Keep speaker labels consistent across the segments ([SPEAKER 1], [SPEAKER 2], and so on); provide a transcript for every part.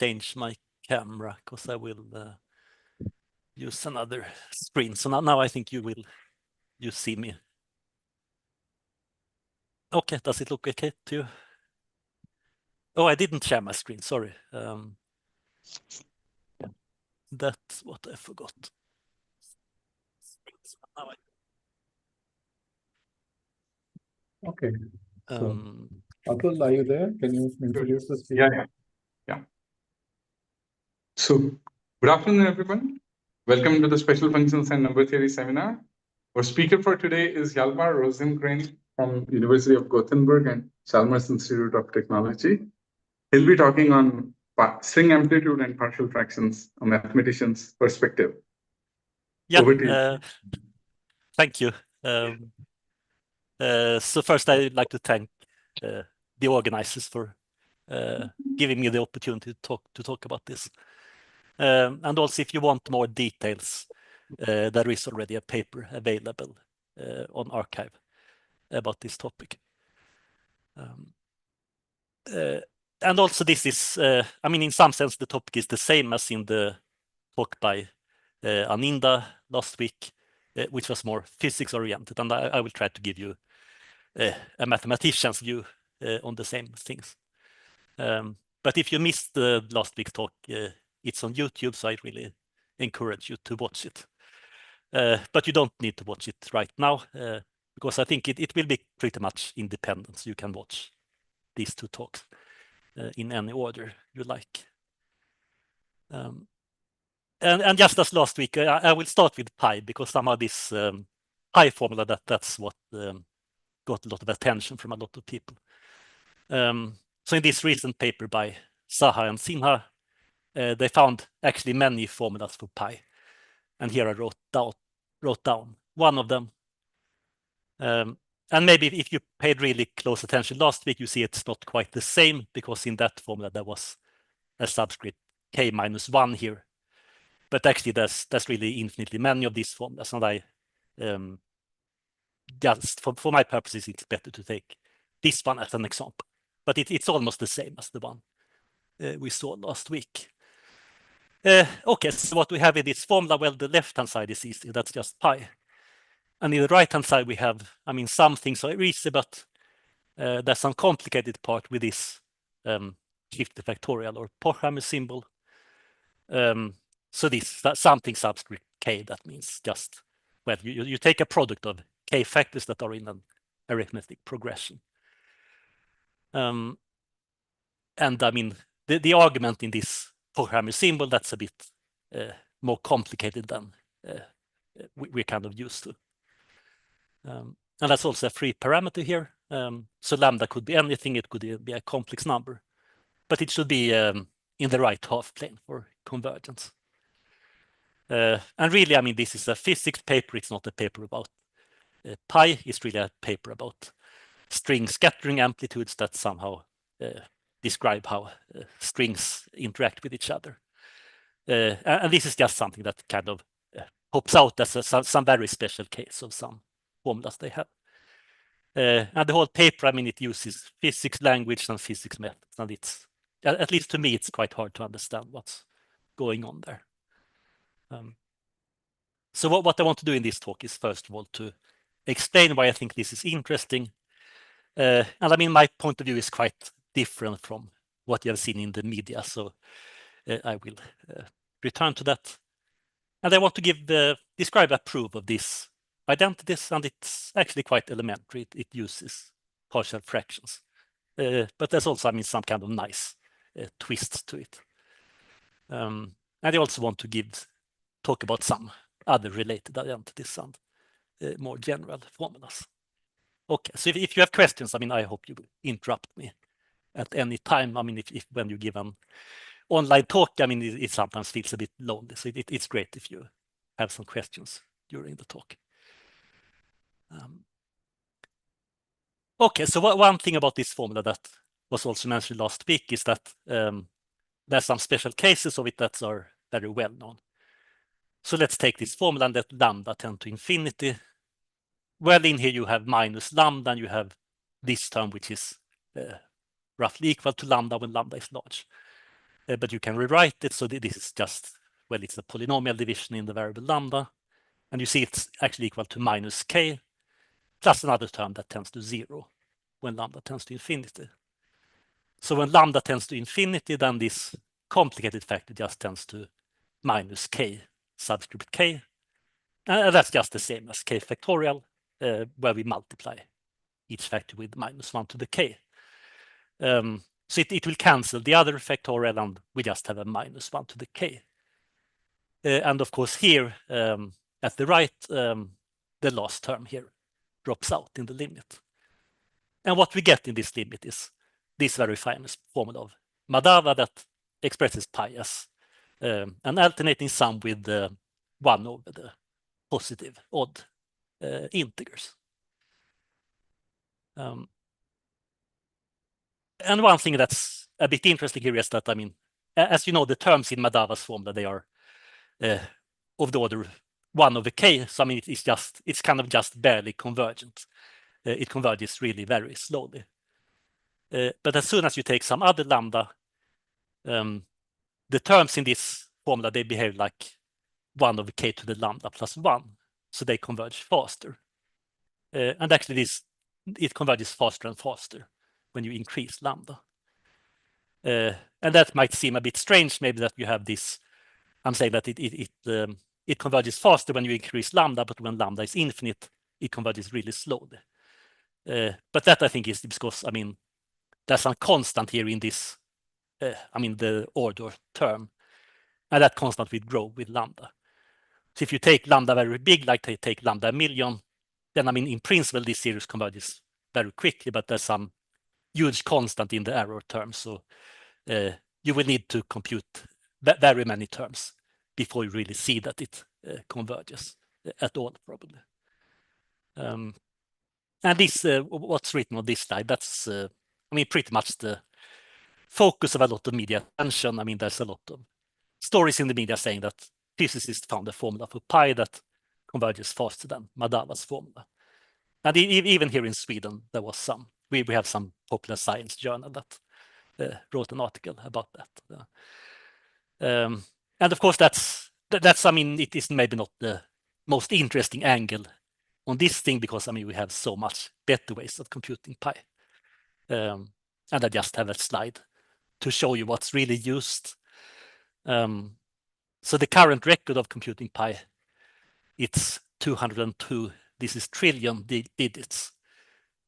[SPEAKER 1] change my camera because I will use another screen. So now I think you see me. Okay, does it look okay to you? Oh, I didn't share my screen, sorry. That's what I forgot.
[SPEAKER 2] Okay. Atul, are you there? Can you introduce the speaker?
[SPEAKER 3] Yeah. So, good afternoon, everyone. Welcome to the Special Functions and Number Theory seminar. Our speaker for today is Hjalmar Rosengren from University of Gothenburg and Chalmers Institute of Technology. He'll be talking on string amplitude and partial fractions, a mathematician's perspective.
[SPEAKER 1] Yeah,
[SPEAKER 3] over to you.
[SPEAKER 1] Thank you. So first, I'd like to thank the organizers for giving me the opportunity to talk about this. And also, if you want more details, there is already a paper available on arXiv about this topic. And also, this is, I mean, in some sense, the topic is the same as in the talk by Aninda last week, which was more physics-oriented, and I will try to give you a mathematician's view on the same things. But if you missed the last week's talk, it's on YouTube, so I really encourage you to watch it. But you don't need to watch it right now, because I think it will be pretty much independent, so you can watch these two talks in any order you like. And just as last week, I will start with pi, because somehow this pi formula, that's what got a lot of attention from a lot of people. So in this recent paper by Saha and Sinha, they found actually many formulas for pi. And here I wrote down one of them. And maybe if you paid really close attention last week, you see it's not quite the same, because in that formula there was a subscript k minus 1 here. But actually there's really infinitely many of these formulas, and I just for my purposes, it's better to take this one as an example. But it's almost the same as the one we saw last week. Okay, so what we have in this formula, well, the left-hand side is easy, that's just pi. And in the right-hand side we have, I mean, some things are easy, but there's some complicated part with this shifted factorial or Pochhammer symbol. So this something subscript k, that means just, well, you take a product of k factors that are in an arithmetic progression. And I mean, the argument in this Pochhammer symbol, that's a bit more complicated than we're kind of used to. And that's also a free parameter here. So lambda could be anything, it could be a complex number, but it should be in the right half plane for convergence. And really, I mean, this is a physics paper, it's not a paper about pi, it's really a paper about string scattering amplitudes that somehow describe how strings interact with each other. And this is just something that kind of pops out as some very special case of some formulas they have. And the whole paper, I mean, it uses physics language and physics methods, and it's, at least to me, it's quite hard to understand what's going on there. So what I want to do in this talk is, first of all, to explain why I think this is interesting. And I mean, my point of view is quite different from what you have seen in the media, so I will return to that. And I want to describe a proof of these identities, and it's actually quite elementary. It uses partial fractions. But there's also, I mean, some kind of nice twists to it. And I also want to talk about some other related identities and more general formulas. Okay, so if you have questions, I mean, I hope you will interrupt me at any time. I mean, if when you give an online talk, I mean, it sometimes feels a bit lonely. So it's great if you have some questions during the talk. Okay, so one thing about this formula that was also mentioned last week is that there's some special cases of it that are very well known. So let's take this formula and let lambda tend to infinity. Well, in here you have minus lambda, and you have this term which is roughly equal to lambda when lambda is large. but you can rewrite it. So this is just, well, it's a polynomial division in the variable lambda. And you see it's actually equal to minus k plus another term that tends to 0 when lambda tends to infinity. So when lambda tends to infinity, then this complicated factor just tends to minus k subscript k. And that's just the same as k factorial, where we multiply each factor with minus 1 to the k. So it will cancel the other factorial, and we just have a minus 1 to the k. And of course here, at the right, the last term here drops out in the limit. And what we get in this limit is this very famous formula of Madava that expresses pi as an alternating sum with 1 over the positive odd integers. And one thing that's a bit interesting here is that, I mean, as you know, the terms in Madava's formula, they are of the order 1 over k. So I mean, it's kind of just barely convergent. It converges really very slowly. But as soon as you take some other lambda, the terms in this formula, they behave like 1 over k to the lambda plus 1. So they converge faster. And actually it converges faster and faster when you increase lambda. And that might seem a bit strange, maybe that you have this, I'm saying that it converges faster when you increase lambda, but when lambda is infinite, it converges really slowly. But that I think is because, I mean, there's some constant here in this, I mean, the order term, and that constant will grow with lambda. So if you take lambda very big, like take lambda a million, then I mean, in principle, this series converges very quickly, but there's some huge constant in the error term. So you will need to compute very many terms before you really see that it converges at all, probably. And this, what's written on this slide, that's, I mean, pretty much the focus of a lot of media attention. I mean, there's a lot of stories in the media saying that physicists found a formula for pi that converges faster than Madava's formula. And even here in Sweden, there was some, we have some popular science journal that wrote an article about that. And of course, that's, I mean, it is maybe not the most interesting angle on this thing, because I mean, we have so much better ways of computing pi. And I just have a slide to show you what's really used. So the current record of computing pi, it's 202, this is trillion digits.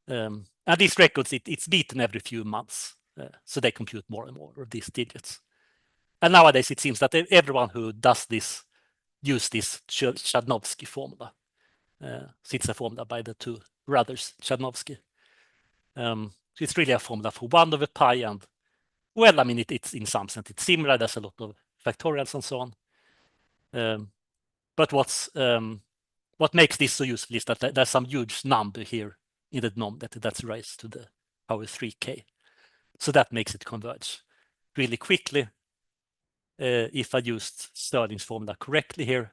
[SPEAKER 1] And these records, it's beaten every few months. So they compute more and more of these digits. And nowadays it seems that everyone who does this use this Chladnovsky formula. So it's a formula by the two brothers, Chladnovsky. So it's really a formula for 1 over pi, and well, I mean, it's in some sense it's similar. There's a lot of factorials and so on. But what makes this so useful is that there's some huge number here in the denominator that's raised to the power 3k. So that makes it converge really quickly. If I used Stirling's formula correctly here,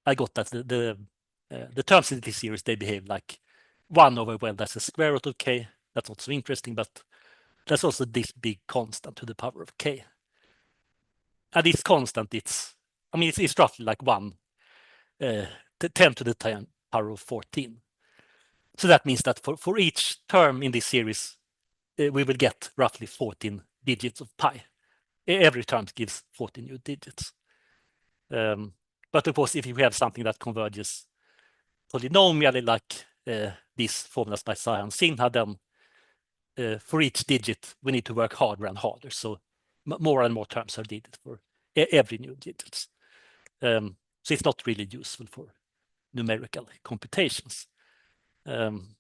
[SPEAKER 1] I got that the terms in this series, they behave like 1 over, well, that's a square root of k. That's also interesting, but there's also this big constant to the power of k. And this constant, it's roughly like 10 to the 10 power of 14. So that means that for each term in this series, we will get roughly 14 digits of pi. Every term gives 14 new digits. But of course, if we have something that converges polynomially, like these formulas by Saha and Sinha, then for each digit, we need to work harder and harder. So more and more terms are needed for every new digit. So it's not really useful for numerical computations. And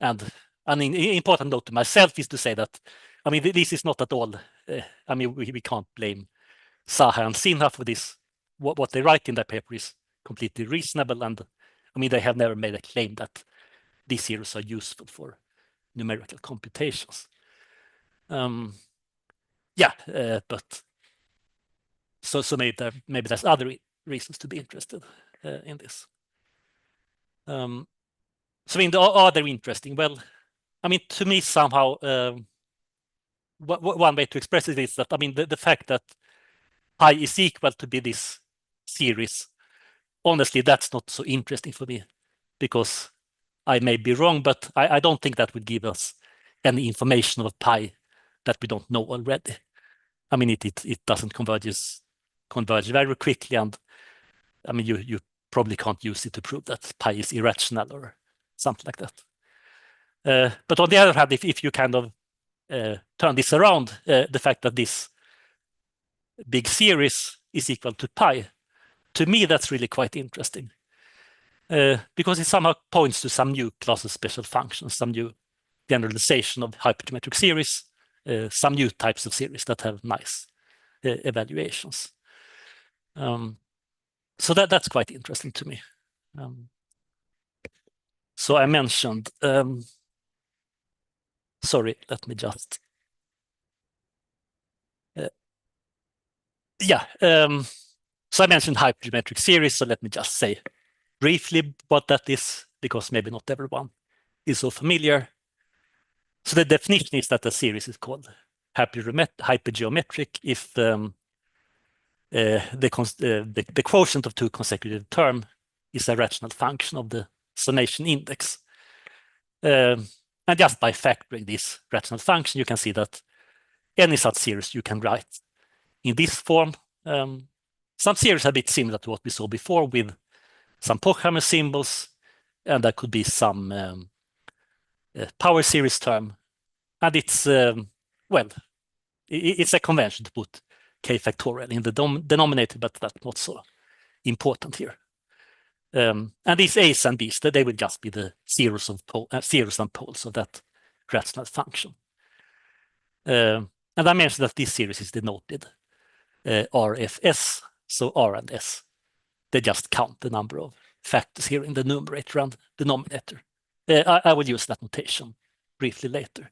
[SPEAKER 1] an important note to myself is to say that, I mean, this is not at all, I mean, we can't blame Saha and Sinha for this. What they write in their paper is completely reasonable. And I mean, they have never made a claim that these series are useful for numerical computations. Yeah, but so maybe there's other reasons to be interested in this. So I mean, are they interesting? Well, I mean, to me somehow, one way to express it is that, I mean, the fact that pi is equal to be this series, honestly, that's not so interesting for me, because I may be wrong, but I don't think that would give us any information of pi that we don't know already. I mean, it doesn't converge very quickly, and I mean, you probably can't use it to prove that pi is irrational or something like that. But on the other hand, if you kind of turn this around, the fact that this big series is equal to pi, to me, that's really quite interesting. Because it somehow points to some new class of special functions, some new generalization of hypergeometric series, some new types of series that have nice evaluations. So that's quite interesting to me. So I mentioned, sorry, let me just, so I mentioned hypergeometric series, so let me just say briefly what that is, because maybe not everyone is so familiar. So the definition is that a series is called hypergeometric if the quotient of two consecutive terms is a rational function of the summation index. And just by factoring this rational function, you can see that any such series you can write in this form. Some series are a bit similar to what we saw before, with some Pochhammer symbols, and there could be some power series term. And it's, well, it's a convention to put k factorial in the denominator, but that's not so important here. And these a's and b's, they will just be the zeros and poles of that rational function. And I mentioned that this series is denoted RFS, so R and S, they just count the number of factors here in the numerator and denominator. I will use that notation briefly later.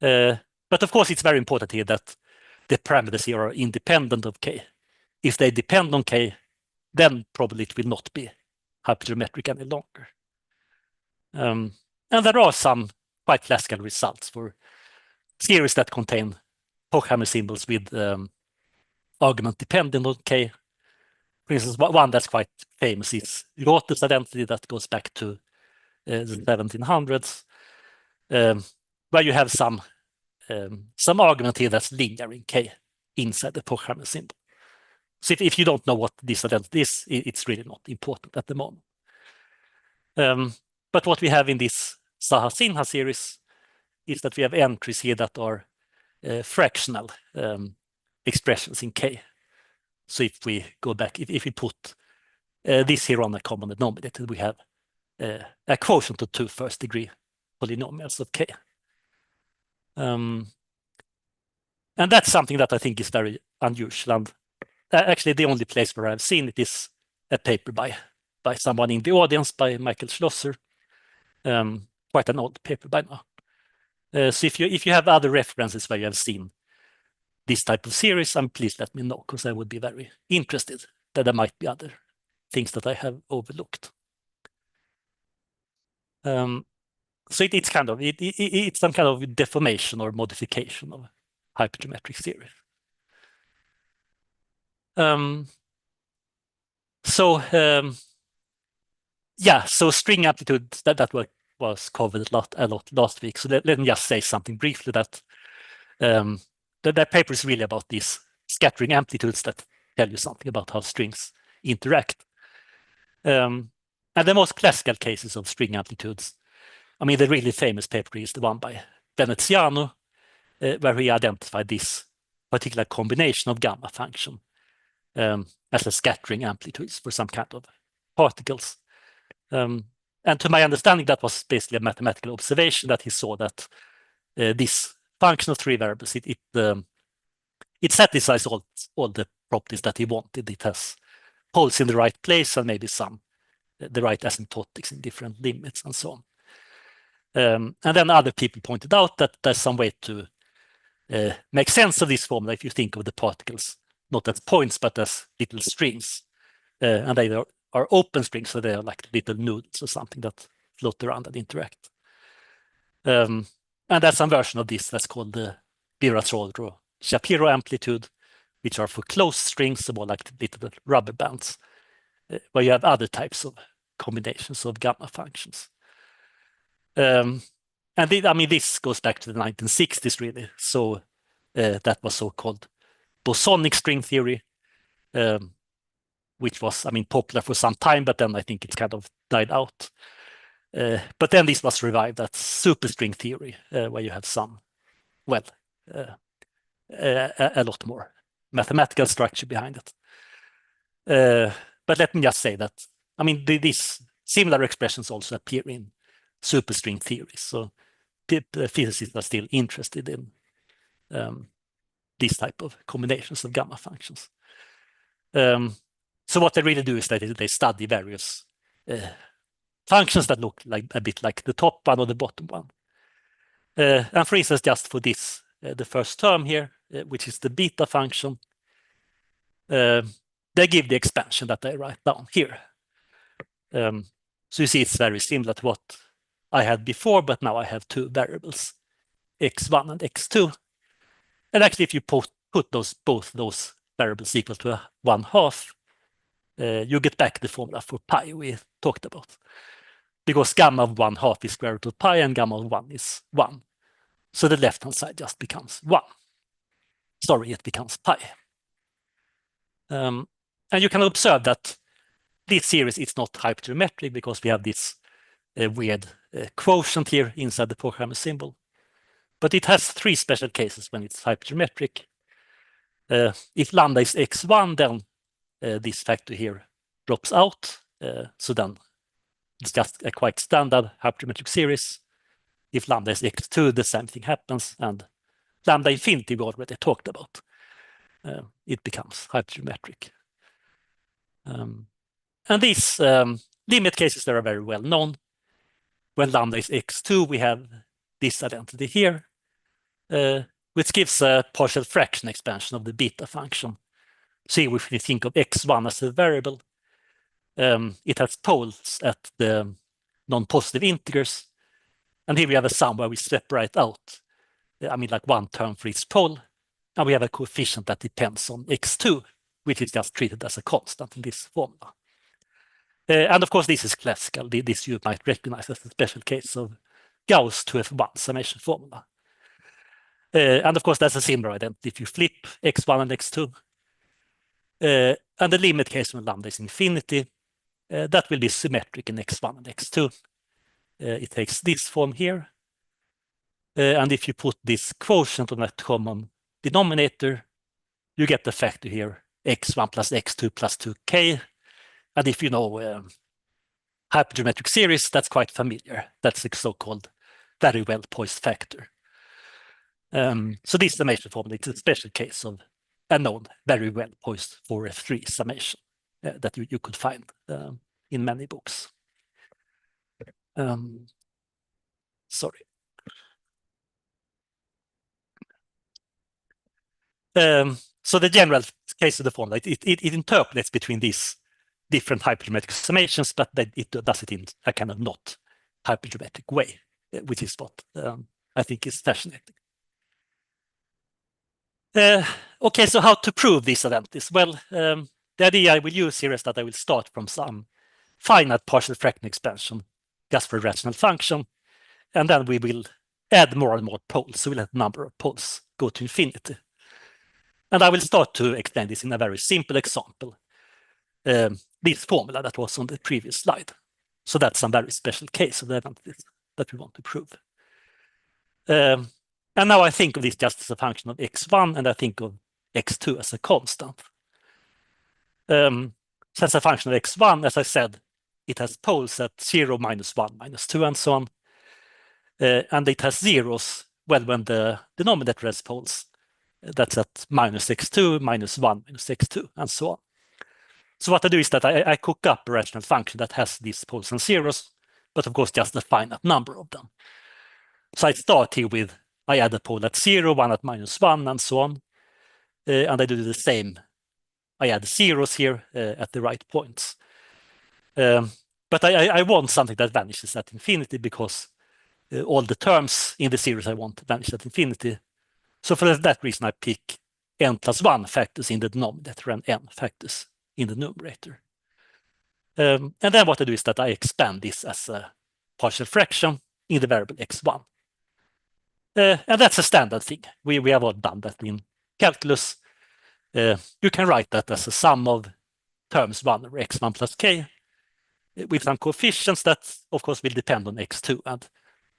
[SPEAKER 1] But of course, it's very important here that the parameters here are independent of k. If they depend on k, then probably it will not be hypergeometric any longer. And there are some quite classical results for series that contain Pochhammer symbols with argument dependent on k. For instance, one that's quite famous is Rother's identity that goes back to the 1700s, where you have some argument here that's linear in k inside the Pochhammer symbol. So if you don't know what this identity is, it's really not important at the moment. But what we have in this Saha-Sinha series is that we have entries here that are fractional expressions in k. So if we go back, if we put this here on a common denominator, we have a quotient of two first-degree polynomials of k. And that's something that I think is very unusual. And actually, the only place where I've seen it is a paper by someone in the audience, by Michael Schlosser. Quite an old paper by now. So if you have other references where you have seen this type of series, please let me know, because I would be very interested that there might be other things that I have overlooked. So it's kind of it's some kind of deformation or modification of hypergeometric series. So string amplitude, that was covered a lot last week. So let me just say something briefly, that that paper is really about these scattering amplitudes that tell you something about how strings interact. And the most classical cases of string amplitudes, I mean, the really famous paper is the one by Veneziano, where he identified this particular combination of gamma function as a scattering amplitudes for some kind of particles. And to my understanding, that was basically a mathematical observation that he saw that this function of three variables, it satisfies all the properties that he wanted. It has poles in the right place and maybe the right asymptotics in different limits and so on. And then other people pointed out that there's some way to make sense of this formula if you think of the particles not as points but as little strings, and they are open strings, so they are like little noodles or something that float around and interact. And that's some version of this that's called the Virasoro-Shapiro amplitude, which are for closed strings, more like little rubber bands, where you have other types of combinations of gamma functions. And this goes back to the 1960s, really. So that was so-called bosonic string theory, which was, popular for some time, but then I think it's kind of died out. But then this was revived as superstring theory, where you have some, a lot more mathematical structure behind it. But let me just say that, these similar expressions also appear in superstring theory. So physicists are still interested in these type of combinations of gamma functions. So what they really do is that they study various functions that look like a bit like the top one or the bottom one. And for instance, just for this, the first term here, which is the beta function, they give the expansion that I write down here. So you see it's very similar to what I had before, but now I have two variables, x1 and x2. And actually, if you put both those variables equal to 1/2, you get back the formula for pi we talked about. Because gamma of 1/2 is square root of pi and gamma of 1 is 1. So the left-hand side just becomes 1. Sorry, it becomes pi. And you can observe that this series is not hypergeometric because we have this weird quotient here inside the programmer symbol. But it has three special cases when it's hypergeometric. If lambda is x1, then this factor here drops out. So then it's just a quite standard hypergeometric series. If lambda is x2, the same thing happens. And lambda infinity we already talked about. It becomes hypergeometric. And these limit cases, they are very well known. When lambda is x2, we have this identity here, which gives a partial fraction expansion of the beta function. So if we think of x1 as a variable, it has poles at the non-positive integers. And here we have a sum where we separate out, like one term for each pole. And we have a coefficient that depends on x2, which is just treated as a constant in this formula. And of course, this is classical. This you might recognize as a special case of Gauss 2f1 summation formula. And of course, that's a similar identity if you flip x1 and x2. And the limit case when lambda is infinity, that will be symmetric in x1 and x2. It takes this form here. And if you put this quotient on that common denominator, you get the factor here, x1 plus x2 plus 2k. And if you know hypergeometric series, that's quite familiar. That's the so-called very well-poised factor. So this summation formula is a special case of a known very well-poised 4f3 summation that you could find in many books. Sorry. So the general case of the formula, it interpolates between these different hypergeometric summations, but it does it in a kind of not hypergeometric way, which is what I think is fascinating. Okay, so how to prove these identities? Well, the idea I will use here is that I will start from some finite partial fraction expansion just for a rational function, and then we will add more and more poles, so we'll let the number of poles go to infinity. And I will start to explain this in a very simple example. This formula that was on the previous slide. So that's some very special case of the identities that we want to prove. And now I think of this just as a function of x1, and I think of x2 as a constant. So as a function of x1, as I said, it has poles at 0, -1, -2, and so on. And it has zeros, well, when the denominator has poles, that's at -x2, -1, -x2, and so on. So what I do is that I cook up a rational function that has these poles and zeros, but of course just a finite number of them. So I start here with, I add a pole at 0, one at -1, and so on. And I do the same. I add zeros here at the right points. But I want something that vanishes at infinity because all the terms in the series I want vanish at infinity. So for that reason, I pick n+1 factors in the denominator and n factors in the numerator. And then what I do is that I expand this as a partial fraction in the variable x1. And that's a standard thing. We have all done that in calculus. You can write that as a sum of terms 1 over x1 plus k with some coefficients that, of course, will depend on x2. And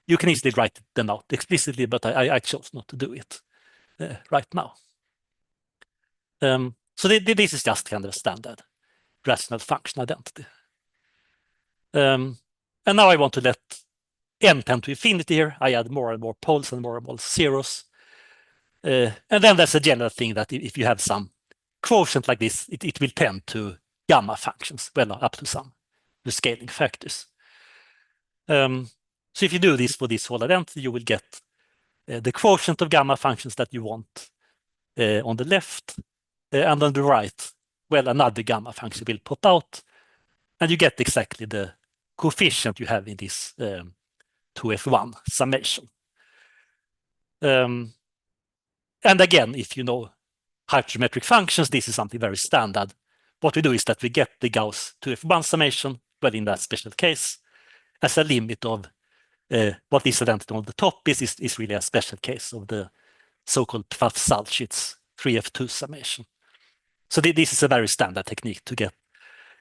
[SPEAKER 1] you can easily write them out explicitly, but I chose not to do it right now. So this is just kind of a standard rational function identity. And now I want to let n tend to infinity here. I add more and more poles and more zeros. And then there's a general thing that if you have some quotient like this, it will tend to gamma functions, well, up to some the scaling factors. So if you do this for this whole identity, you will get the quotient of gamma functions that you want on the left, and on the right, well, another gamma function will pop out, and you get exactly the coefficient you have in this 2f1 summation. And again, if you know hypergeometric functions, this is something very standard. What we do is that we get the Gauss 2f1 summation, well, in that special case, as a limit of what this identity on the top is really a special case of the so-called Pfaff-Salzschitz 3f2 summation. So this is a very standard technique to get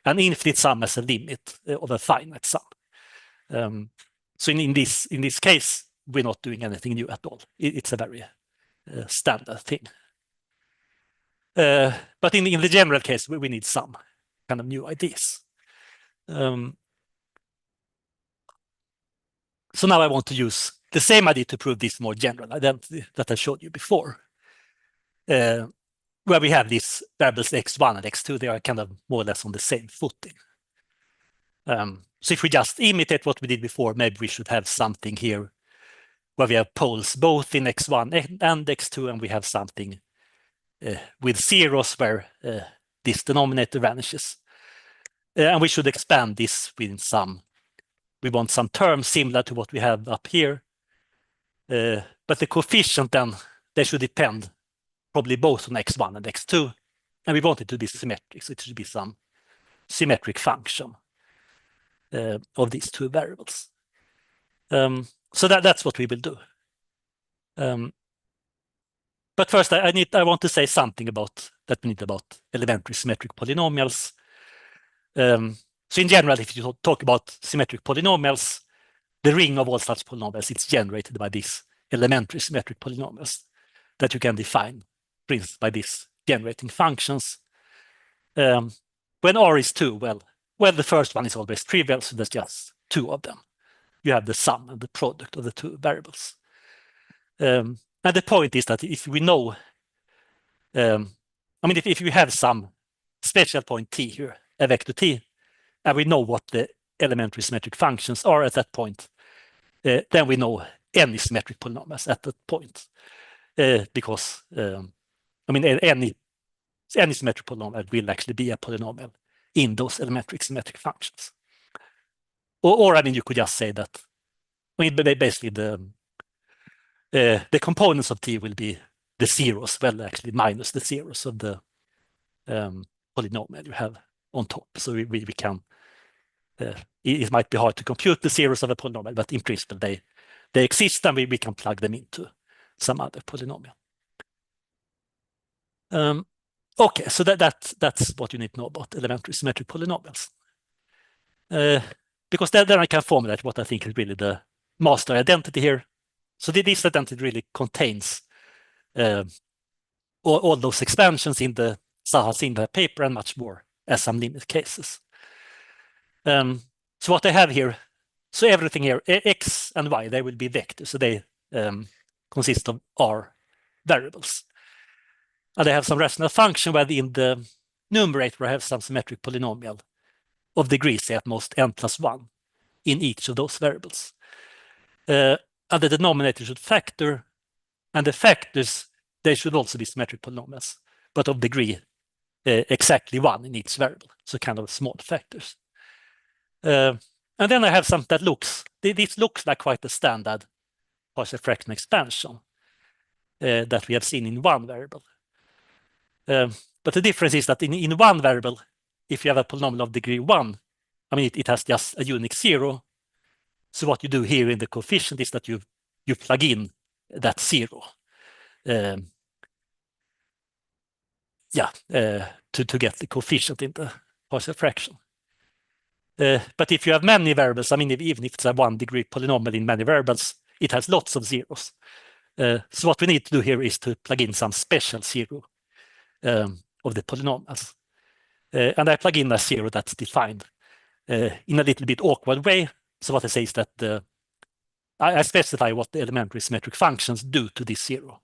[SPEAKER 1] an infinite sum as a limit of a finite sum. So in this case, we're not doing anything new at all. It's a very standard thing. But in the general case, we need some kind of new ideas. So now I want to use the same idea to prove this more general identity that I showed you before, where we have these variables x1 and x2. They are kind of more or less on the same footing. So if we just imitate what we did before, maybe we should have something here where we have poles both in x1 and x2, and we have something with zeros where this denominator vanishes. And we should expand this with we want some terms similar to what we have up here. But the coefficient then, they should depend probably both on x1 and x2. And we want it to be symmetric, so it should be some symmetric function of these two variables. So that's what we will do. But first, I want to say something about elementary symmetric polynomials. So in general, if you talk about symmetric polynomials, the ring of all such polynomials, it's generated by these elementary symmetric polynomials that you can define, for instance, by these generating functions. When R is 2, well, the first one is always trivial, so there's just two of them. You have the sum and the product of the two variables. And the point is that if we know, if you have some special point t here, a vector t, and we know what the elementary symmetric functions are at that point, then we know any symmetric polynomials at that point. Because, any symmetric polynomial will actually be a polynomial in those elementary symmetric functions. Or you could just say that, basically the components of t will be the zeros, well, actually minus the zeros of the polynomial you have on top. So we can, it might be hard to compute the zeros of a polynomial, but in principle they exist, and we can plug them into some other polynomial. Okay, so that's what you need to know about elementary symmetric polynomials. Because then I can formulate what I think is really the master identity here. So this identity really contains all those expansions in the Zaha-Sindler paper and much more as some limit cases. So what I have here, so everything here, x and y, they will be vectors. So they consist of R variables. And I have some rational function where in the numerator I have some symmetric polynomial of degree, say at most n+1 in each of those variables. And the denominator should factor, and the factors, they should also be symmetric polynomials, but of degree exactly 1 in each variable, so kind of small factors. And then I have something that this looks like quite a standard partial fraction expansion that we have seen in one variable. But the difference is that in one variable, if you have a polynomial of degree 1, I mean, it has just a unique 0. So what you do here in the coefficient is that you plug in that 0. To get the coefficient in the partial fraction. But if you have many variables, I mean, even if it's a 1-degree polynomial in many variables, it has lots of zeros. So what we need to do here is to plug in some special 0 of the polynomials. And I plug in a 0 that's defined in a little bit awkward way. So what I say is that I specify what the elementary symmetric functions do to this 0.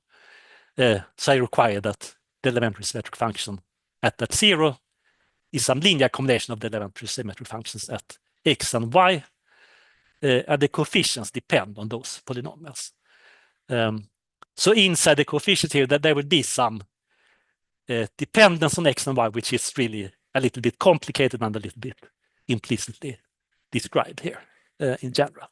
[SPEAKER 1] So I require that the elementary symmetric function at that 0 is some linear combination of the elementary symmetric functions at x and y, and the coefficients depend on those polynomials. So inside the coefficients here, that there will be some dependence on x and y, which is really a little bit complicated and a little bit implicitly described here in general.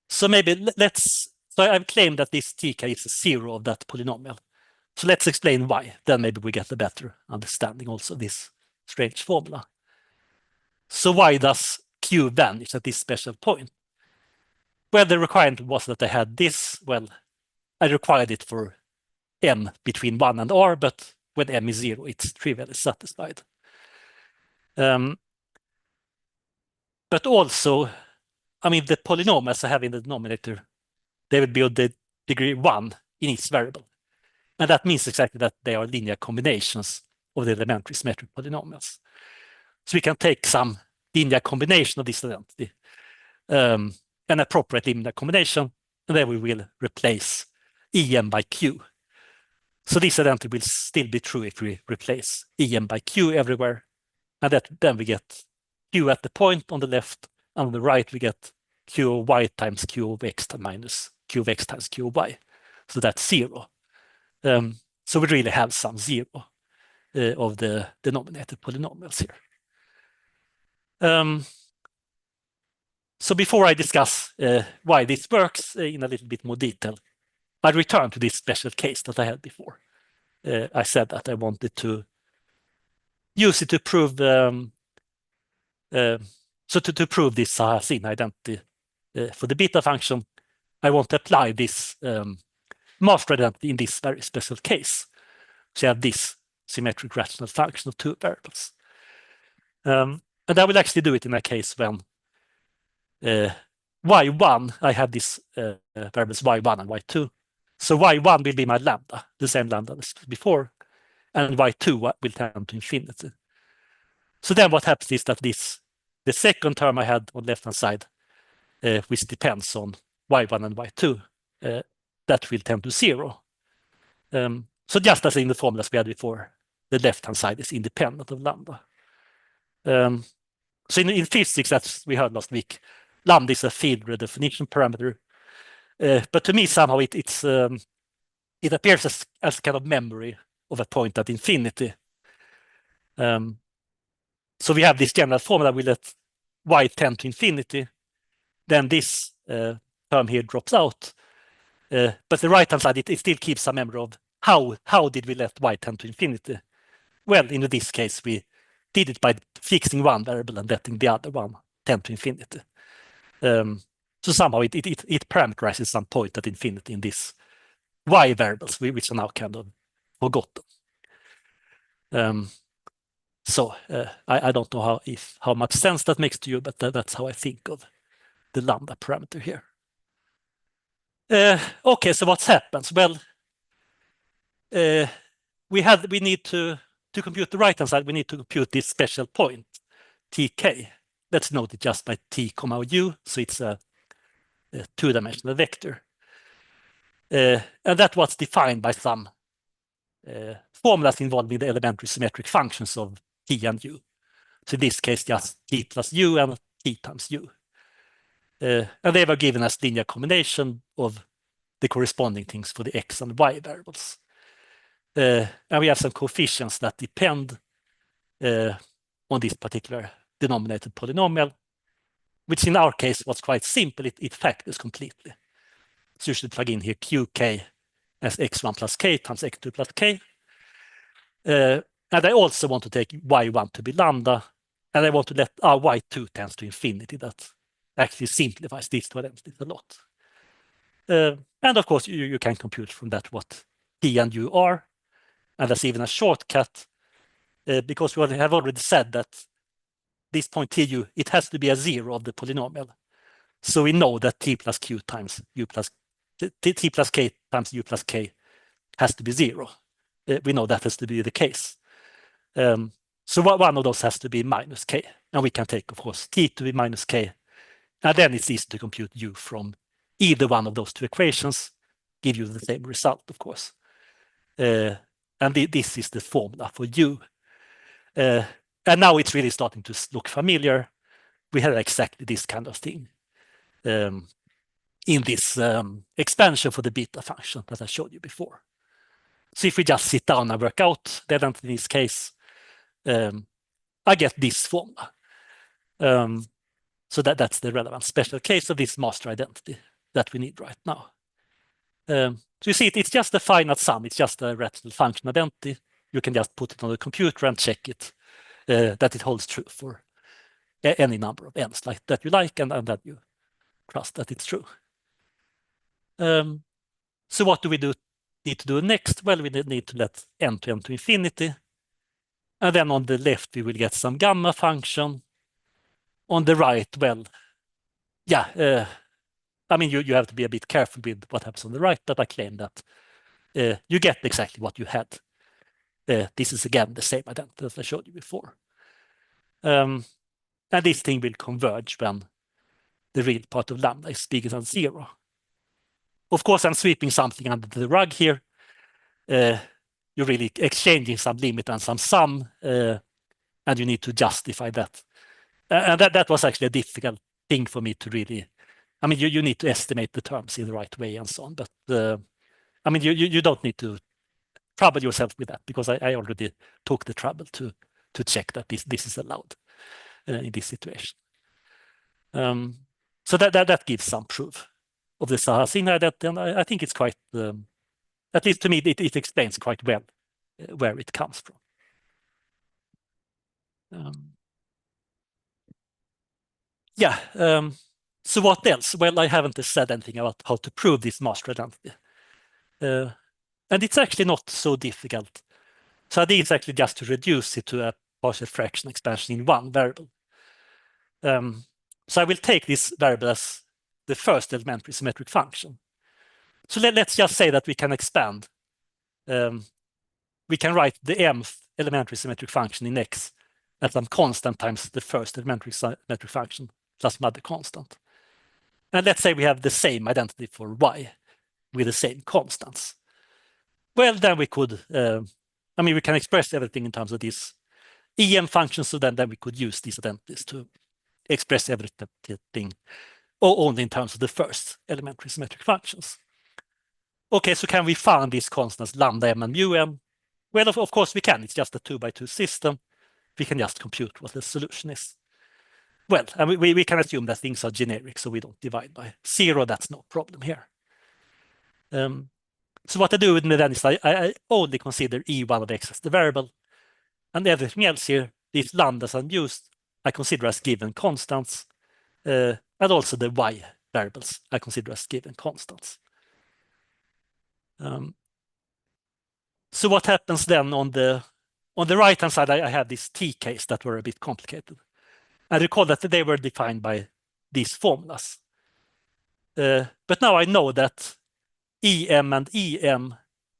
[SPEAKER 1] So maybe so I've claimed that this tk is a 0 of that polynomial. So let's explain why. Then maybe we get a better understanding also of this strange formula. So why does q vanish at this special point? Well, the requirement was that I had this. Well, I required it for m between 1 and r, but when m is 0, it's trivially satisfied. But also, I mean, the polynomials I have in the denominator, they would be of the degree 1 in each variable. And that means exactly that they are linear combinations of the elementary symmetric polynomials. So we can take some linear combination of this identity, an appropriate linear combination, and then we will replace em by q. So this identity will still be true if we replace em by q everywhere. And then we get q at the point on the left, and on the right we get q of y times q of x minus q of x times q of y. So that's 0. So we really have some 0 of the denominator polynomials here. So before I discuss why this works in a little bit more detail, I return to this special case that I had before. I said that I wanted to use it to prove to prove this Sarrazin identity for the beta function. I want to apply this master identity in this very special case. So I have this symmetric rational function of 2 variables. And I will actually do it in a case when y1, I have these variables y1 and y2. So y1 will be my lambda, the same lambda as before, and y2 will tend to infinity. So then what happens is that the second term I had on the left-hand side, which depends on y1 and y2, that will tend to 0. So just as in the formulas we had before, the left-hand side is independent of lambda. So in physics, as we heard last week, lambda is a field redefinition parameter. But to me, somehow it appears as kind of memory of a point at infinity. So we have this general formula, we let y tend to infinity. Then this term here drops out. But the right-hand side, it still keeps a memory of how did we let y tend to infinity? Well, in this case, we did it by fixing one variable and letting the other one tend to infinity. So somehow it parameterizes some point at infinity in these y variables, which are now kind of forgotten. So I don't know how much sense that makes to you, but that's how I think of the lambda parameter here. Okay, so what happens? Well, we need to compute the right-hand side, we need to compute this special point, tk. Let's note it just by t comma u, so it's a 2-dimensional vector. And that's what's defined by some formulas involving the elementary symmetric functions of t and u. So in this case, just t plus u and t times u. And they were given as linear combination of the corresponding things for the x and y variables. And we have some coefficients that depend on this particular denominated polynomial, which in our case was quite simple. It factors completely. So you should plug in here qk as x1 plus k times x2 plus k. And I also want to take y1 to be lambda, and I want to let y2 tends to infinity. That actually simplifies these two identities a lot. And of course, you can compute from that what t and u are. And there's even a shortcut, because we have already said that this point tu, it has to be a zero of the polynomial. So we know that t plus q times u plus t plus k times u plus k has to be zero. We know that has to be the case. So one of those has to be minus k. And we can take, of course, t to be minus k. And then it's easy to compute u from either one of those two equations, give you the same result, of course. And this is the formula for u. And now it's really starting to look familiar. We had exactly this kind of thing in this expansion for the beta function that I showed you before. So if we just sit down and work out the identity in this case, I get this formula. So that's the relevant special case of this master identity that we need right now. So you see, it's just a finite sum. It's just a rational function identity. You can just put it on the computer and check it, that it holds true for any number of n's like that you like, and that you trust that it's true. So what do we need to do next? Well, we need to let n to infinity. And then on the left, we will get some gamma function. On the right, well, yeah, I mean, you have to be a bit careful with what happens on the right, but I claim that you get exactly what you had. This is again the same identity as I showed you before. And this thing will converge when the real part of lambda is bigger than 0. Of course, I'm sweeping something under the rug here. You're really exchanging some limit and some sum, and you need to justify that. And that was actually a difficult thing for me to really, I mean, you need to estimate the terms in the right way and so on. But I mean, you don't need to trouble yourself with that, because I already took the trouble to check that this is allowed in this situation. So that gives some proof of the Sahasina identity, and I think it's quite, at least to me, it explains quite well where it comes from. So what else? Well, I haven't said anything about how to prove this master identity. And it's actually not so difficult. So the idea is actually just to reduce it to a partial fraction expansion in one variable. So I will take this variable as the first elementary symmetric function. So let's just say that we can expand. We can write the mth elementary symmetric function in x as some constant times the first elementary symmetric function plus some other constant. And let's say we have the same identity for y with the same constants. Well, then we could, I mean, we can express everything in terms of these EM functions, so then we could use these identities to express everything only in terms of the first elementary symmetric functions. Okay, so can we find these constants lambda m and mu m? Well, of course we can. It's just a 2x2 system. We can just compute what the solution is. Well, and we can assume that things are generic, so we don't divide by 0. That's no problem here. So what I do with me then is I only consider E1 of x as the variable, and everything else here, these lambdas and mu's, I consider as given constants, and also the y variables I consider as given constants. So what happens then on the right-hand side, I have these t case that were a bit complicated. I recall that they were defined by these formulas. But now I know that EM and EM,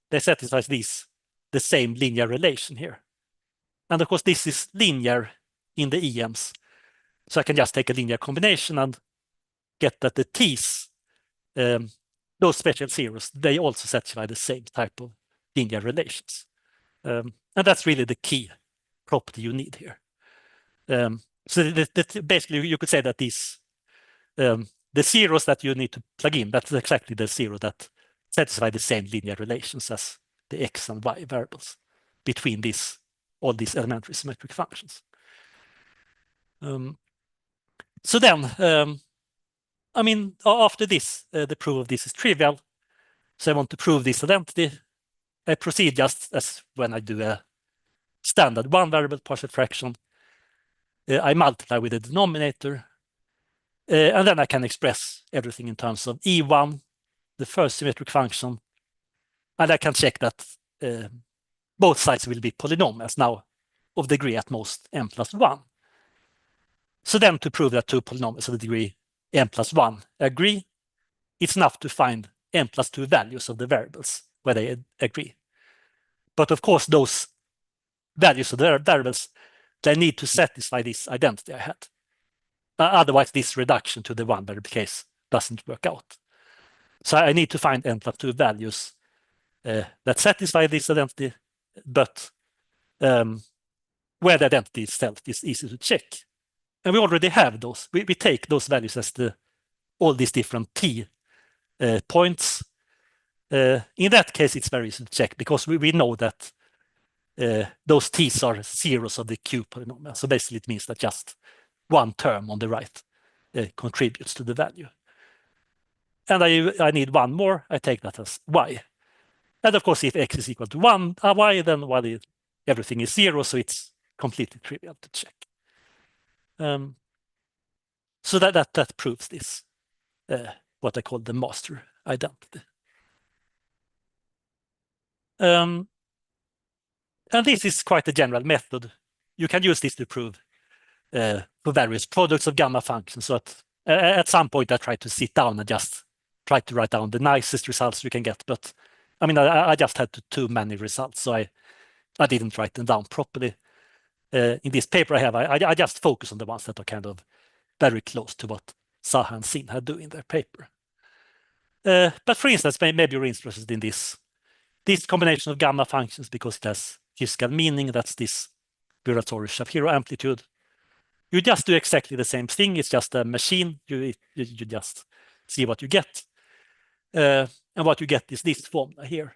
[SPEAKER 1] they satisfy the same linear relation here. And of course, this is linear in the EMs. So I can just take a linear combination and get that the T's, those special zeros, they also satisfy the same type of linear relations. And that's really the key property you need here. So basically, you could say that these, the zeros that you need to plug in, that's exactly the zero that satisfy the same linear relations as the x and y variables between all these elementary symmetric functions. So then, I mean, after this, the proof of this is trivial. So I want to prove this identity. I proceed just as when I do a standard one variable partial fraction. I multiply with the denominator. And then I can express everything in terms of E1, the first symmetric function. And I can check that both sides will be polynomials now of degree at most n plus 1. So then to prove that two polynomials of the degree n plus 1 agree, it's enough to find n plus 2 values of the variables where they agree. But of course, those values of the variables, they need to satisfy this identity I had. Otherwise, this reduction to the one variable case doesn't work out. So I need to find n plus 2 values that satisfy this identity, but where the identity itself is easy to check. And we already have those. We take those values as all these different t points. In that case, it's very easy to check because we know that those t's are zeros of the q polynomial. So basically, it means that just one term on the right contributes to the value. And I need one more. I take that as y. And of course, if x is equal to 1 y, then everything is 0, so it's completely trivial to check. So that proves this, what I call the master identity. And this is quite a general method. You can use this to prove for various products of gamma functions. So at some point, I tried to sit down and just try to write down the nicest results you can get. But I mean, I just had too many results, so I didn't write them down properly. In this paper I have, I just focus on the ones that are kind of very close to what Zaha and Sinha do in their paper. But for instance, maybe you're interested in this combination of gamma functions because it has physical meaning. That's this Virasoro-Shapiro amplitude. You just do exactly the same thing. It's just a machine. You just see what you get. And what you get is this formula here.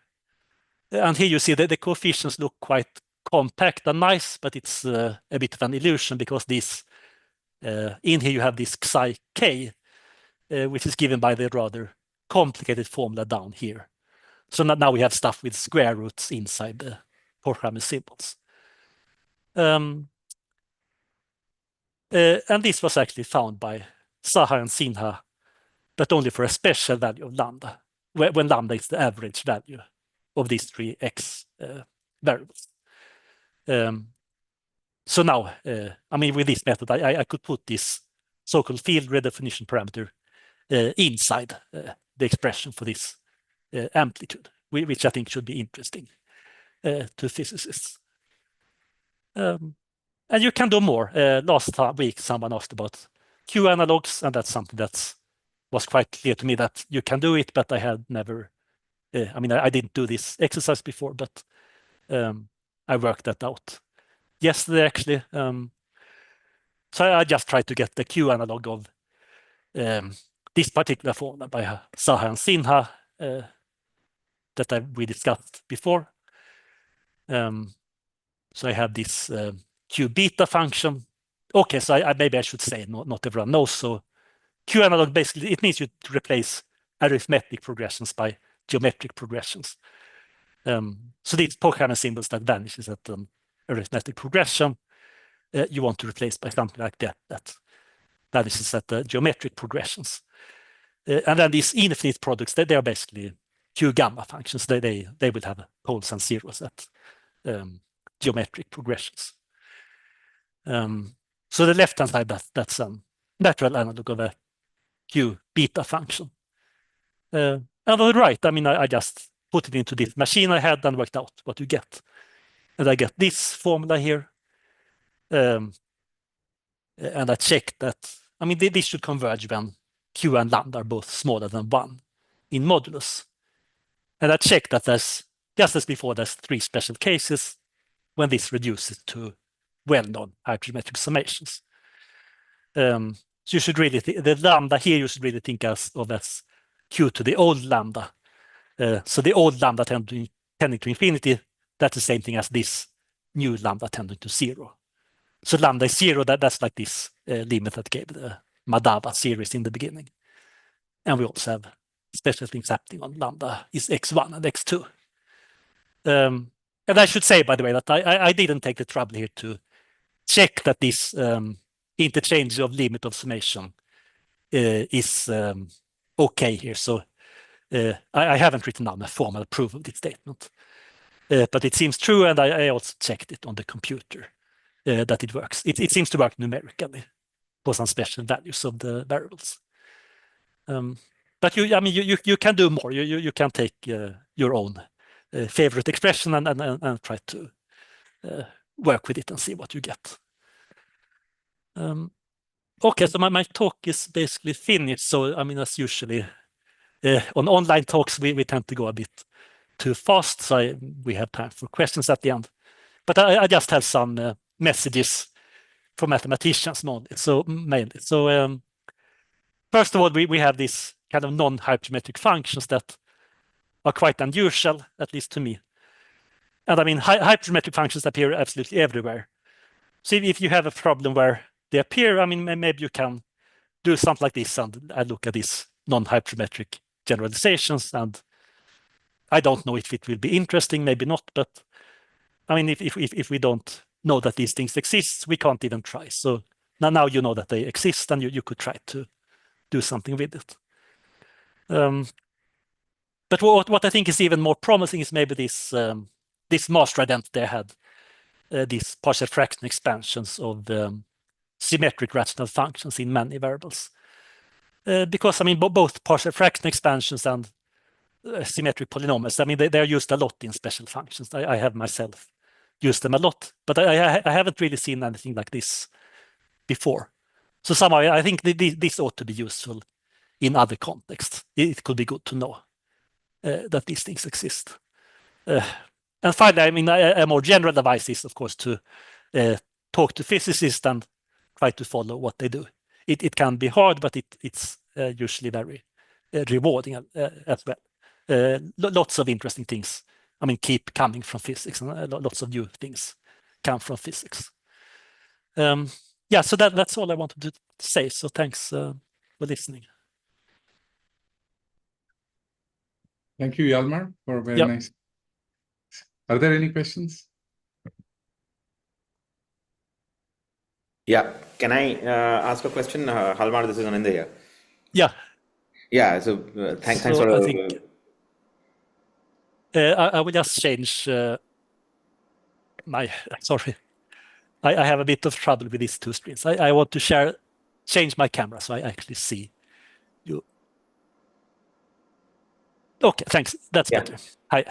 [SPEAKER 1] And here you see that the coefficients look quite compact and nice, but it's a bit of an illusion because this in here you have this psi k, which is given by the rather complicated formula down here. So now we have stuff with square roots inside the Porsche symbols. And this was actually found by Zaha and Sinha, but only for a special value of lambda, when lambda is the average value of these three x variables. So now, I mean, with this method, I could put this so-called field redefinition parameter inside the expression for this amplitude, which I think should be interesting to physicists. And you can do more. Last week, someone asked about Q analogs, and that's something that was quite clear to me that you can do it, but I had never, I mean, I didn't do this exercise before, but I worked that out yesterday, actually. So I just tried to get the Q analog of this particular formula by Zaha and Sinha that we discussed before. So I have this Q beta function. Okay, so maybe I should say not everyone knows. So Q analog basically, it means you to replace arithmetic progressions by geometric progressions. So these Pochhammer symbols that vanishes at an arithmetic progression, you want to replace by something like that vanishes at the geometric progressions. And then these infinite products, they are basically Q gamma functions. They will have poles and zeros at geometric progressions. So the left-hand side, that's a natural analog of a Q beta function. And on the right, I mean, I just put it into this machine I had and worked out what you get. And I get this formula here. And I checked that, I mean, this should converge when Q and lambda are both smaller than 1 in modulus. And I checked that there's, just as before, there's 3 special cases when this reduces to well-known hypergeometric summations. So you should really, the lambda here, you should really think of as Q to the old lambda. So the old lambda tending to infinity, that's the same thing as this new lambda tending to 0. So lambda is 0, that's like this limit that gave the Madaba series in the beginning. And we also have special things happening on lambda is x1 and x2. And I should say, by the way, that I didn't take the trouble here to check that this interchange of limit of summation is okay here. So I haven't written down a formal proof of this statement. But it seems true, and I also checked it on the computer that it works. It seems to work numerically for some special values of the variables. But you can do more. You can take your own favorite expression and try to work with it and see what you get. Okay, so my talk is basically finished. So as usually on online talks, we tend to go a bit too fast, so we have time for questions at the end. But I just have some messages from mathematicians mainly. So first of all, we have these kind of non-hypergeometric functions that are quite unusual, at least to me. And hypergeometric functions appear absolutely everywhere. So if you have a problem where they appear, maybe you can do something like this, and I look at these non-hypergeometric generalizations, and I don't know if it will be interesting, maybe not, but if we don't know that these things exist, we can't even try. So now you know that they exist, and you could try to do something with it. But what I think is even more promising is maybe this master identity I had, these partial fraction expansions of symmetric rational functions in many variables. Because both partial fraction expansions and symmetric polynomials, they're used a lot in special functions. I have myself used them a lot, but I haven't really seen anything like this before. So somehow I think this ought to be useful in other contexts. It could be good to know that these things exist. And finally, a more general advice is, of course, to talk to physicists and try to follow what they do. It can be hard, but it's usually very rewarding as well. Lots of interesting things, keep coming from physics, and lots of new things come from physics. Yeah, so that's all I wanted to say. So thanks for listening.
[SPEAKER 3] Thank you, Hjalmar, for very nice. Are there any questions?
[SPEAKER 4] Yeah, can I ask a question, Hjalmar? This is Ananda here.
[SPEAKER 1] Yeah.
[SPEAKER 4] Yeah. So thanks
[SPEAKER 1] so
[SPEAKER 4] for.
[SPEAKER 1] I think I will just change my. Sorry, I have a bit of trouble with these two screens. I want to change my camera so I actually see you. Okay, thanks. That's better. Hi.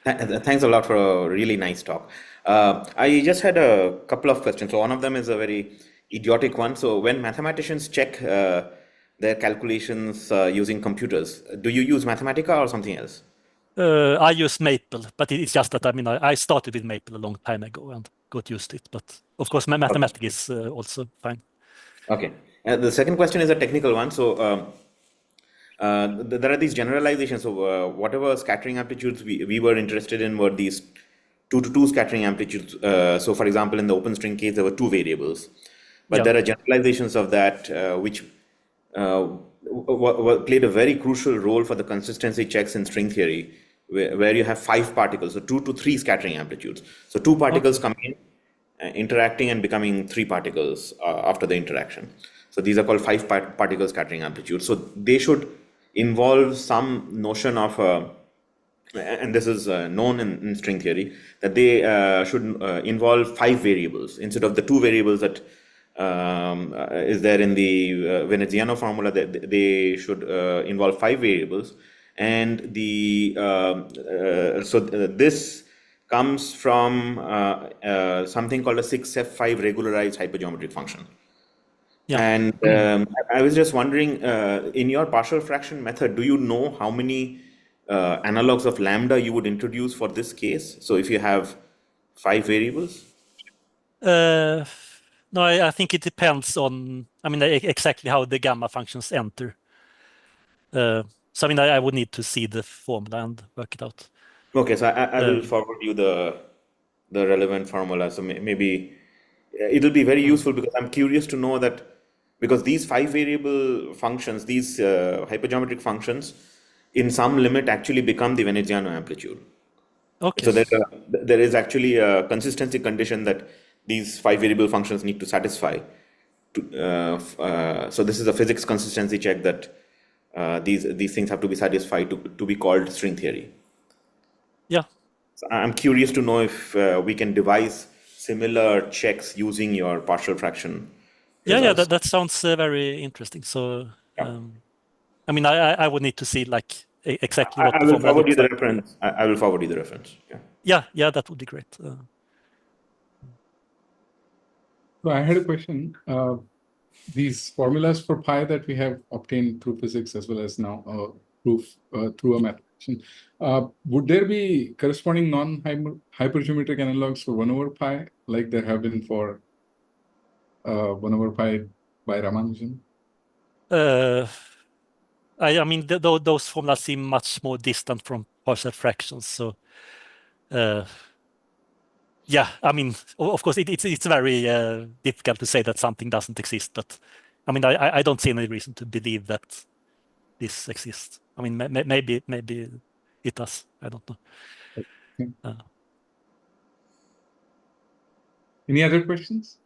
[SPEAKER 4] Thanks a lot for a really nice talk. I just had a couple of questions. So one of them is a very idiotic one. So when mathematicians check their calculations using computers, do you use Mathematica or something else?
[SPEAKER 1] I use Maple, but it's just that I started with Maple a long time ago and got used to it. But of course, my Mathematica is also fine.
[SPEAKER 4] Okay. The second question is a technical one. So there are these generalizations. So whatever scattering amplitudes we were interested in were these 2-to-2 scattering amplitudes. So for example, in the open string case, there were two variables. But there are generalizations of that which played a very crucial role for the consistency checks in string theory, where you have 5 particles, so 2 to 3 scattering amplitudes. So 2 particles coming in, interacting and becoming 3 particles after the interaction. So these are called 5 particle scattering amplitudes. So they should involve some notion of, and this is known in string theory, that they should involve 5 variables instead of the 2 variables that is there in the Veneziano formula. They should involve 5 variables, and this comes from something called a 6F5 regularized hypergeometric function. Yeah. And I was just wondering, in your partial fraction method, do you know how many analogs of lambda you would introduce for this case? So if you have 5 variables?
[SPEAKER 1] No, I think it depends on, exactly how the gamma functions enter. So I would need to see the formula and work it out.
[SPEAKER 4] Okay, so I will forward you the relevant formula. So maybe it'll be very useful, because I'm curious to know that because these 5 variable functions, these hypergeometric functions, in some limit actually become the Veneziano amplitude.
[SPEAKER 1] Okay.
[SPEAKER 4] So there is actually a consistency condition that these 5 variable functions need to satisfy. So this is a physics consistency check that these things have to be satisfied to be called string theory.
[SPEAKER 1] Yeah.
[SPEAKER 4] So I'm curious to know if we can devise similar checks using your partial fraction
[SPEAKER 1] Yeah,
[SPEAKER 4] results.
[SPEAKER 1] that sounds very interesting. So,
[SPEAKER 4] Yeah.
[SPEAKER 1] I mean, I would need to see like exactly what
[SPEAKER 4] I
[SPEAKER 1] the
[SPEAKER 4] will
[SPEAKER 1] formula
[SPEAKER 4] forward you
[SPEAKER 1] looks
[SPEAKER 4] the
[SPEAKER 1] like.
[SPEAKER 4] reference. I will forward you the reference.
[SPEAKER 1] Yeah, that would be great.
[SPEAKER 2] So I had a question. These formulas for pi that we have obtained through physics as well as now proof through a mathematician, would there be corresponding non-hypergeometric analogs for 1 over pi, like there have been for 1 over pi by Ramanujan?
[SPEAKER 1] I mean, those formulas seem much more distant from partial fractions. So, yeah, I mean, of course, it's very difficult to say that something doesn't exist. But I mean, I don't see any reason to believe that this exists. I mean, maybe it does. I don't know.
[SPEAKER 2] Okay. Any other questions?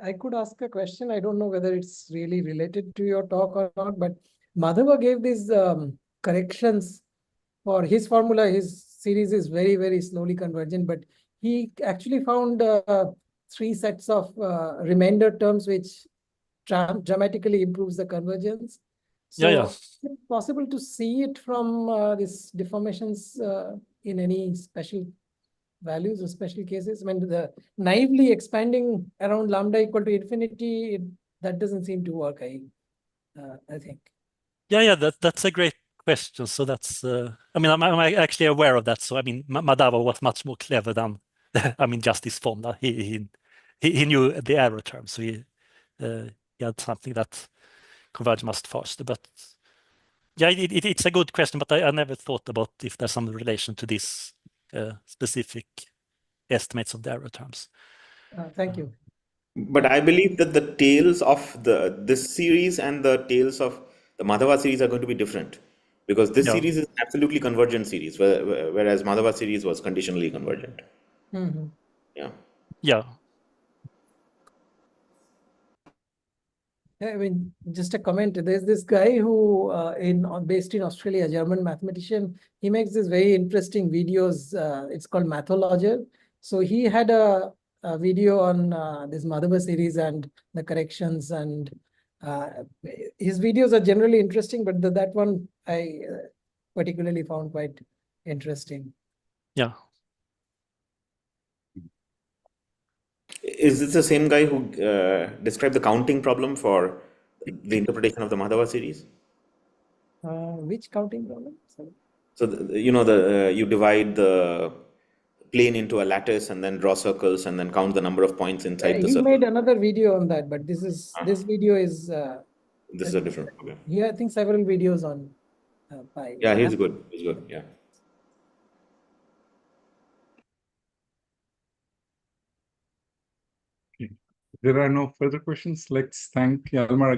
[SPEAKER 5] I could ask a question. I don't know whether it's really related to your talk or not, but Madhava gave these corrections for his formula. His series is very, very slowly convergent, but he actually found 3 sets of remainder terms which dramatically improves the convergence. So
[SPEAKER 1] Yeah.
[SPEAKER 5] is it possible to see it from these deformations in any special values or special cases? I mean, the naively expanding around lambda equal to infinity, that doesn't seem to work, I think.
[SPEAKER 1] Yeah, that's a great question. So that's, I mean, I'm actually aware of that. So I mean, Madhava was much more clever than, I mean, just this formula. He knew the error term, so he had something that converged much faster. But yeah, it's a good question, but I never thought about if there's some relation to this specific estimates of the error terms.
[SPEAKER 5] Thank you.
[SPEAKER 4] But I believe that the tails of this series and the tails of the Madhava series are going to be different, because this
[SPEAKER 1] Yeah.
[SPEAKER 4] series is absolutely convergent series, whereas Madhava series was conditionally convergent.
[SPEAKER 5] Mm-hmm.
[SPEAKER 1] Yeah.
[SPEAKER 5] I mean, just a comment. There's this guy who based in Australia, a German mathematician. He makes these very interesting videos. It's called Mathologer. So he had a video on this Madhava series and the corrections, and his videos are generally interesting, but that one I particularly found quite interesting.
[SPEAKER 1] Yeah.
[SPEAKER 4] Is this the same guy who described the counting problem for the interpretation of the Madhava series?
[SPEAKER 5] Which counting problem? Sorry.
[SPEAKER 4] So you divide the plane into a lattice and then draw circles and then count the number of points inside the
[SPEAKER 5] He
[SPEAKER 4] circle.
[SPEAKER 5] made another video on that, but this video is
[SPEAKER 4] This is a different. Okay.
[SPEAKER 5] yeah, I think several videos on pi.
[SPEAKER 4] Yeah, he's good. He's good. Yeah.
[SPEAKER 2] There are no further questions. Let's thank Hjalmar